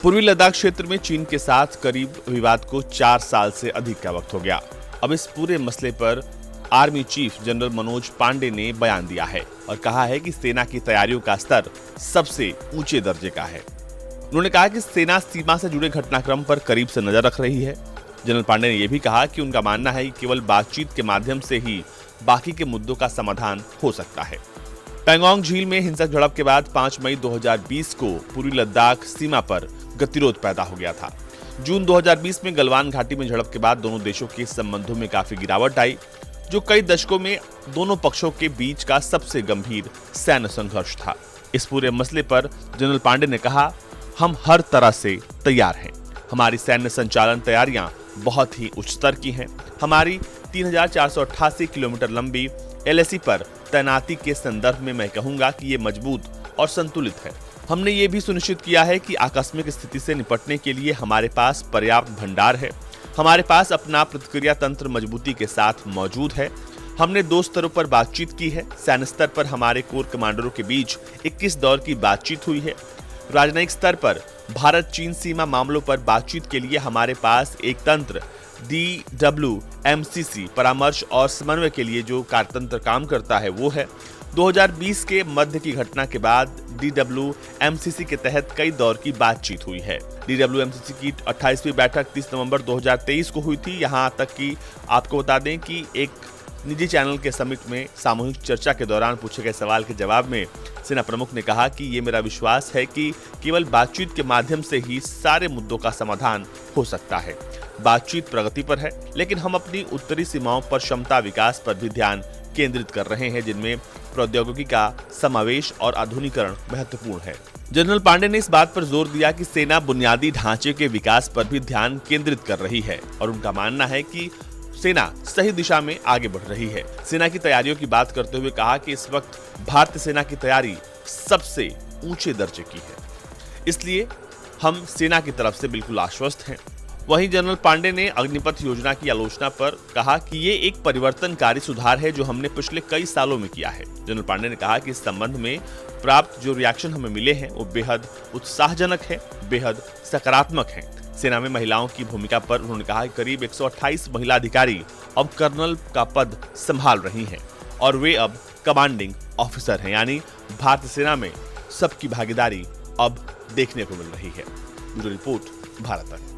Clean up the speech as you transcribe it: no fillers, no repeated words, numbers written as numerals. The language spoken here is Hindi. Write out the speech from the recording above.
पूर्वी लद्दाख क्षेत्र में चीन के साथ करीब विवाद को 4 साल से अधिक का वक्त हो गया। अब इस पूरे मसले पर army chief general Manoj Pande ने बयान दिया है और कहा है कि सेना की तैयारियों का स्तर सबसे ऊंचे दर्जे का है। उन्होंने कहा कि सेना सीमा से जुड़े घटनाक्रम पर करीब से नजर रख रही है। जनरल पांडे ने यह भी कहा कि उनका मानना है कि केवल बातचीत के माध्यम से ही बाकी के मुद्दों का समाधान हो सकता है। पैंगोंग झील में हिंसक झड़प के बाद 5 मई 2020 को पूर्वी लद्दाख सीमा पर गतिरोध पैदा हो गया था। जून 2020 में गलवान घाटी में झड़प के बाद दोनों देशों के संबंधों में काफी गिरावट आई, जो कई दशकों में दोनों पक्षों के बीच का सबसे गंभीर सैन्य संघर्ष था। इस पूरे मसले पर जनरल पांडे ने कहा, हम हर तरह से तैयार हैं। हमारी सैन्य संचालन तैयारियां बहुत ही उच्च स्तर की हैं। हमारी 3488 किलोमीटर लंबी LAC पर तैनाती के संदर्भ में मैं कहूंगा कि ये मजबूत और संतुलित है। हमने ये भी सुनिश्चित किया है कि आकस्मिक स्थिति से निपटने के लिए हमारे पास पर्याप्त भंडार है। हमारे पास अपना प्रतिक्रिया तंत्र मजबूती के साथ मौजूद है। हमने 2 स्तरों पर बातचीत की है। सैन्य स्तर पर हमारे कोर कमांडरों के बीच 21 दौर की बातचीत हुई है। राजनयिक स्तर पर भारत चीन सीमा मामलों पर बातचीत के लिए हमारे पास एक तंत्र DWMCC परामर्श और समन्वय के लिए जो कार्यतंत्र काम करता है वो है। 2020 के मध्य की घटना के बाद DWMCC के तहत कई दौर की बातचीत हुई है। DWMCC की 28वीं बैठक 30 नवंबर 2023 को हुई थी। यहां तक कि आपको बता दें कि एक निजी चैनल के समिट में सामूहिक चर्चा के दौरान पूछे गए सवाल के जवाब में सेना प्रमुख ने कहा कि ये मेरा विश्वास है कि केवल बातचीत के माध्यम से ही सारे मुद्दों का समाधान हो सकता है। बातचीत प्रगति पर है, लेकिन हम अपनी उत्तरी सीमाओं पर क्षमता विकास पर भी ध्यान केंद्रित कर रहे हैं, जिनमें प्रौद्योगिकी का समावेश और आधुनिकीकरण महत्वपूर्ण है। जनरल पांडे ने इस बात पर जोर दिया कि सेना बुनियादी ढांचे के विकास पर भी ध्यान केंद्रित कर रही है और उनका मानना है कि सेना सही दिशा में आगे बढ़ रही है। सेना की तैयारियों की बात करते हुए कहा कि इस वक्त भारतीय सेना की तैयारी सबसे ऊंचे दर्जे की है, इसलिए हम सेना की तरफ से बिल्कुल आश्वस्त हैं। वहीं जनरल पांडे ने अग्निपथ योजना की आलोचना पर कहा कि ये एक परिवर्तनकारी सुधार है जो हमने पिछले कई सालों में किया है। जनरल पांडे ने कहा कि इस संबंध में प्राप्त जो रिएक्शन हमें मिले हैं वो बेहद उत्साहजनक है, बेहद सकारात्मक है। सेना में महिलाओं की भूमिका पर उन्होंने कहा कि करीब 128 महिला अधिकारी अब कर्नल का पद संभाल रही हैं और वे अब कमांडिंग ऑफिसर हैं, यानी भारतीय सेना में सबकी भागीदारी अब देखने को मिल रही है। ब्यूरो रिपोर्ट, भारत तक।